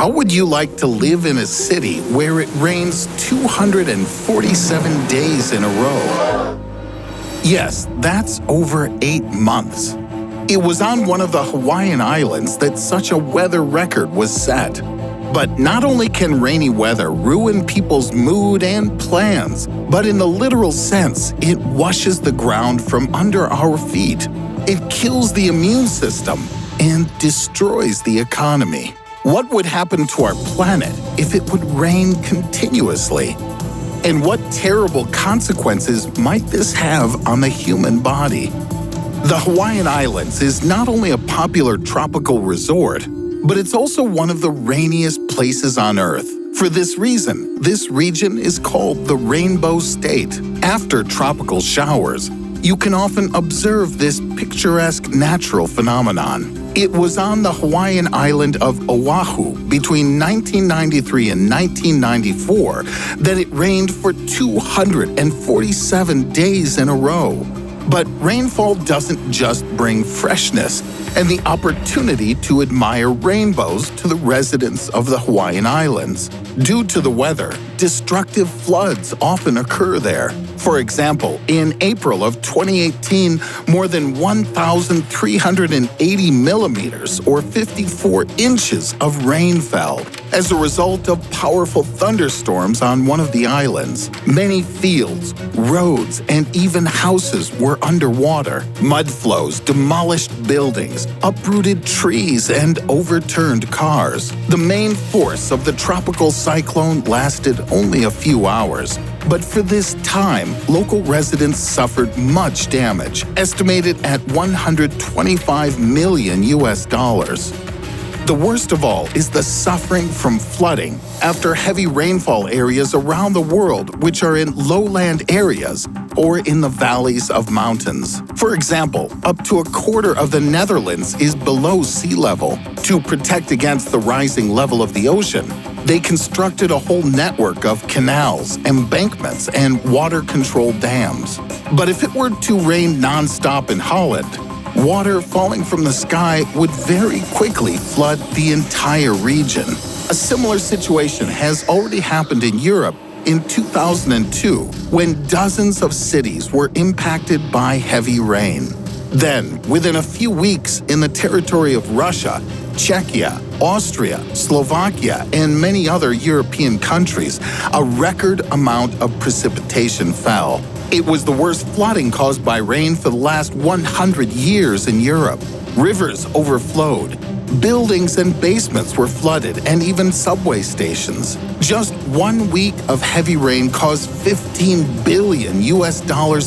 How would you like to live in a city where it rains 247 days in a row? Yes, that's over 8 months. It was on one of the Hawaiian Islands that such a weather record was set. But not only can rainy weather ruin people's mood and plans, but in the literal sense, it washes the ground from under our feet. It kills the immune system and destroys the economy. What would happen to our planet if it would rain continuously? And what terrible consequences might this have on the human body? The Hawaiian Islands is not only a popular tropical resort, but it's also one of the rainiest places on Earth. For this reason, this region is called the Rainbow State. After tropical showers, you can often observe this picturesque natural phenomenon. It was on the Hawaiian island of Oahu between 1993 and 1994 that it rained for 247 days in a row. But rainfall doesn't just bring freshness and the opportunity to admire rainbows to the residents of the Hawaiian Islands. Due to the weather, destructive floods often occur there. For example, in April of 2018, more than 1,380 millimeters or 54 inches of rain fell as a result of powerful thunderstorms on one of the islands. Many fields, roads, and even houses were underwater. Mudflows demolished buildings, uprooted trees, and overturned cars. The main force of the tropical cyclone lasted only a few hours. But for this time, local residents suffered much damage, estimated at $125 million. The worst of all is the suffering from flooding after heavy rainfall areas around the world which are in lowland areas or in the valleys of mountains. For example, up to a quarter of the Netherlands is below sea level. To protect against the rising level of the ocean, they constructed a whole network of canals, embankments, and water-controlled dams. But if it were to rain nonstop in Holland, water falling from the sky would very quickly flood the entire region. A similar situation has already happened in Europe in 2002, when dozens of cities were impacted by heavy rain. Then, within a few weeks in the territory of Russia, Czechia, Austria, Slovakia, and many other European countries, a record amount of precipitation fell. It was the worst flooding caused by rain for the last 100 years in Europe. Rivers overflowed. Buildings and basements were flooded, and even subway stations. Just 1 week of heavy rain caused $15 billion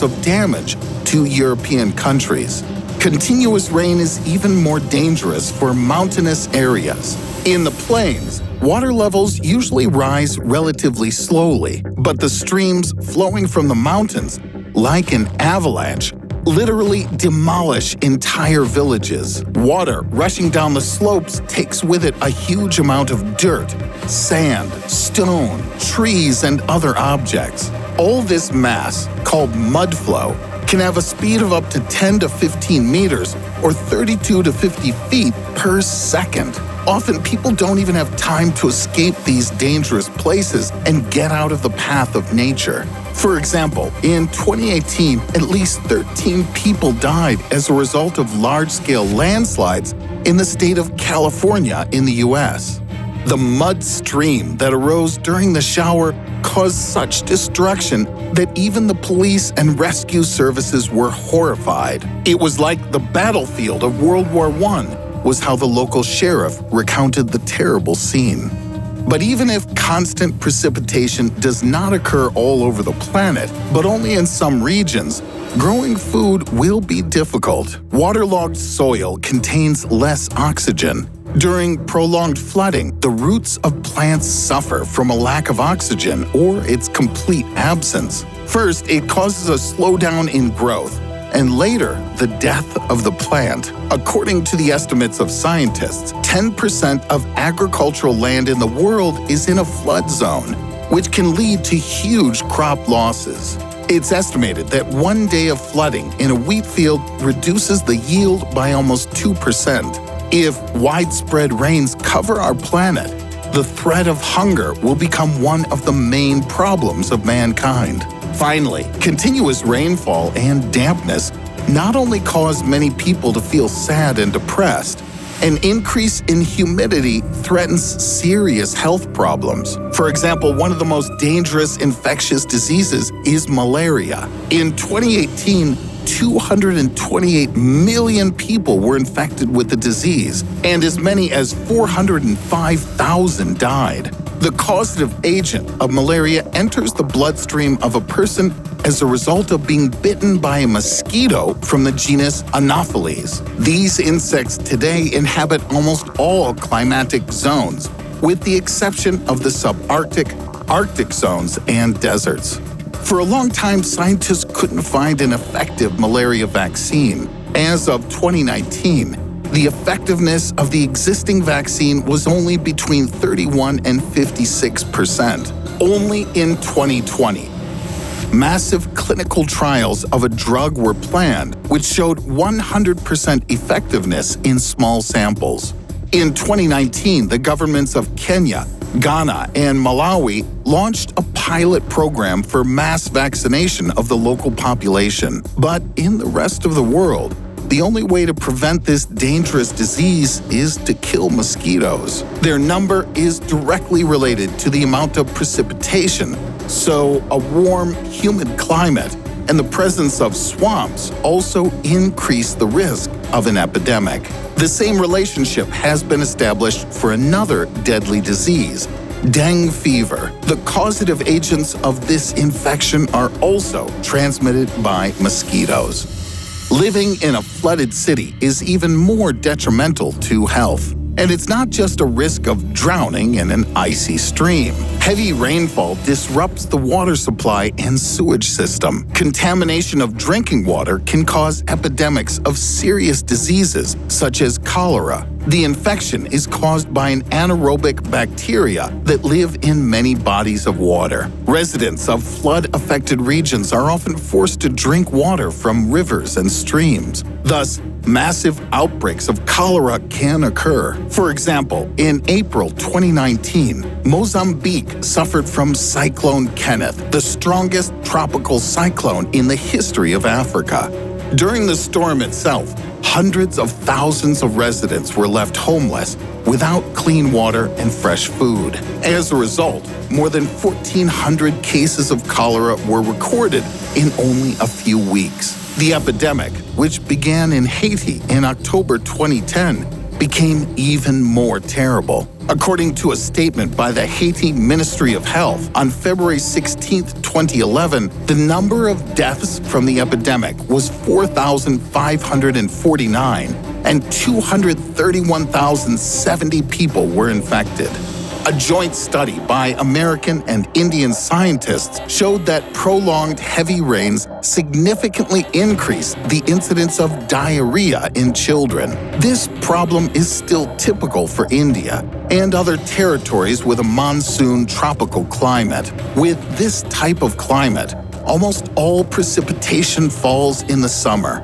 of damage to European countries. Continuous rain is even more dangerous for mountainous areas. In the plains, water levels usually rise relatively slowly, but the streams flowing from the mountains, like an avalanche, literally demolish entire villages. Water rushing down the slopes takes with it a huge amount of dirt, sand, stone, trees, and other objects. All this mass, called mudflow, can have a speed of up to 10 to 15 meters or 32 to 50 feet per second. Often people don't even have time to escape these dangerous places and get out of the path of nature. For example, in 2018, at least 13 people died as a result of large-scale landslides in the state of California in the U.S. The mud stream that arose during the shower caused such destruction that even the police and rescue services were horrified. It was like the battlefield of World War I, was how the local sheriff recounted the terrible scene. But even if constant precipitation does not occur all over the planet, but only in some regions, growing food will be difficult. Waterlogged soil contains less oxygen. During prolonged flooding, the roots of plants suffer from a lack of oxygen or its complete absence. First, it causes a slowdown in growth, and later, the death of the plant. According to the estimates of scientists, 10% of agricultural land in the world is in a flood zone, which can lead to huge crop losses. It's estimated that 1 day of flooding in a wheat field reduces the yield by almost 2%. If widespread rains cover our planet, the threat of hunger will become one of the main problems of mankind. Finally, continuous rainfall and dampness not only cause many people to feel sad and depressed, an increase in humidity threatens serious health problems. For example, one of the most dangerous infectious diseases is malaria. In 2018, 228 million people were infected with the disease, and as many as 405,000 died. The causative agent of malaria enters the bloodstream of a person as a result of being bitten by a mosquito from the genus Anopheles. These insects today inhabit almost all climatic zones, with the exception of the subarctic, Arctic zones, and deserts. For a long time, scientists couldn't find an effective malaria vaccine. As of 2019, the effectiveness of the existing vaccine was only between 31 and 56%. Only in 2020, massive clinical trials of a drug were planned, which showed 100% effectiveness in small samples. In 2019, the governments of Kenya, Ghana, and Malawi launched a pilot program for mass vaccination of the local population. But in the rest of the world, the only way to prevent this dangerous disease is to kill mosquitoes. Their number is directly related to the amount of precipitation, so a warm, humid climate and the presence of swamps also increase the risk of an epidemic. The same relationship has been established for another deadly disease, dengue fever. The causative agents of this infection are also transmitted by mosquitoes. Living in a flooded city is even more detrimental to health. And it's not just a risk of drowning in an icy stream. Heavy rainfall disrupts the water supply and sewage system. Contamination of drinking water can cause epidemics of serious diseases such as cholera. The infection is caused by an anaerobic bacteria that live in many bodies of water. Residents of flood-affected regions are often forced to drink water from rivers and streams. Thus, massive outbreaks of cholera can occur. For example, in April 2019, Mozambique suffered from Cyclone Kenneth, the strongest tropical cyclone in the history of Africa. During the storm itself, hundreds of thousands of residents were left homeless without clean water and fresh food. As a result, more than 1,400 cases of cholera were recorded in only a few weeks. The epidemic, which began in Haiti in October 2010, became even more terrible. According to a statement by the Haiti Ministry of Health on February 16, 2011, the number of deaths from the epidemic was 4,549, and 231,070 people were infected. A joint study by American and Indian scientists showed that prolonged heavy rains significantly increase the incidence of diarrhea in children. This problem is still typical for India and other territories with a monsoon tropical climate. With this type of climate, almost all precipitation falls in the summer.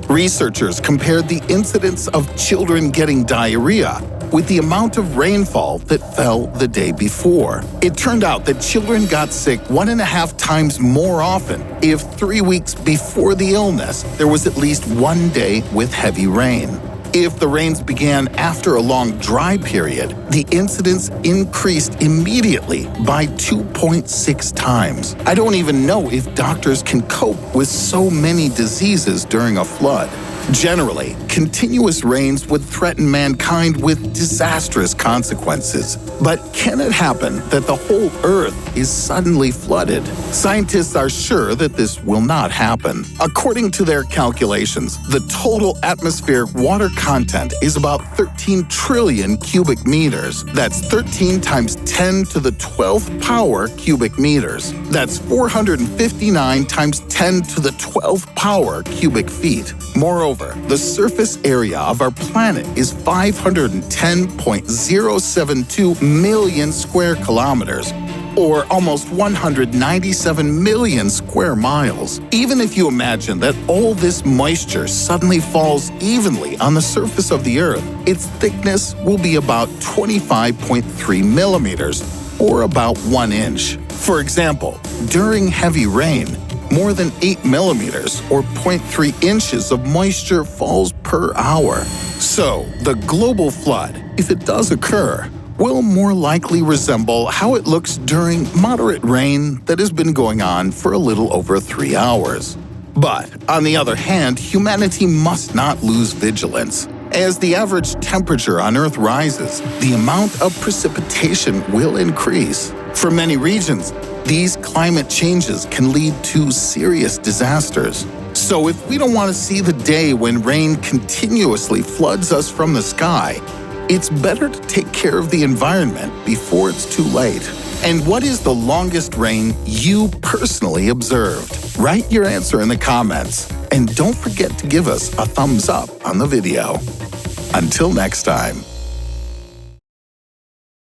Researchers compared the incidence of children getting diarrhea with the amount of rainfall that fell the day before. It turned out that children got sick 1.5 times more often if 3 weeks before the illness there was at least one day with heavy rain. If the rains began after a long dry period, the incidence increased immediately by 2.6 times. I don't even know if doctors can cope with so many diseases during a flood. Generally, continuous rains would threaten mankind with disastrous consequences. But can it happen that the whole Earth is suddenly flooded? Scientists are sure that this will not happen. According to their calculations, the total atmospheric water content is about 13 trillion cubic meters. That's 13 times 10 to the 12th power cubic meters. That's 459 times 10 to the 12th power cubic feet. Moreover, the surface area of our planet is 510.072 million square kilometers, or almost 197 million square miles. Even if you imagine that all this moisture suddenly falls evenly on the surface of the Earth, its thickness will be about 25.3 millimeters, or about 1 inch. For example, during heavy rain, more than 8 millimeters, or 0.3 inches of moisture falls per hour. So, the global flood, if it does occur, will more likely resemble how it looks during moderate rain that has been going on for a little over 3 hours. But, on the other hand, humanity must not lose vigilance. As the average temperature on Earth rises, the amount of precipitation will increase. For many regions, these climate changes can lead to serious disasters. So if we don't want to see the day when rain continuously floods us from the sky, it's better to take care of the environment before it's too late. And what is the longest rain you personally observed? Write your answer in the comments. And don't forget to give us a thumbs up on the video. Until next time.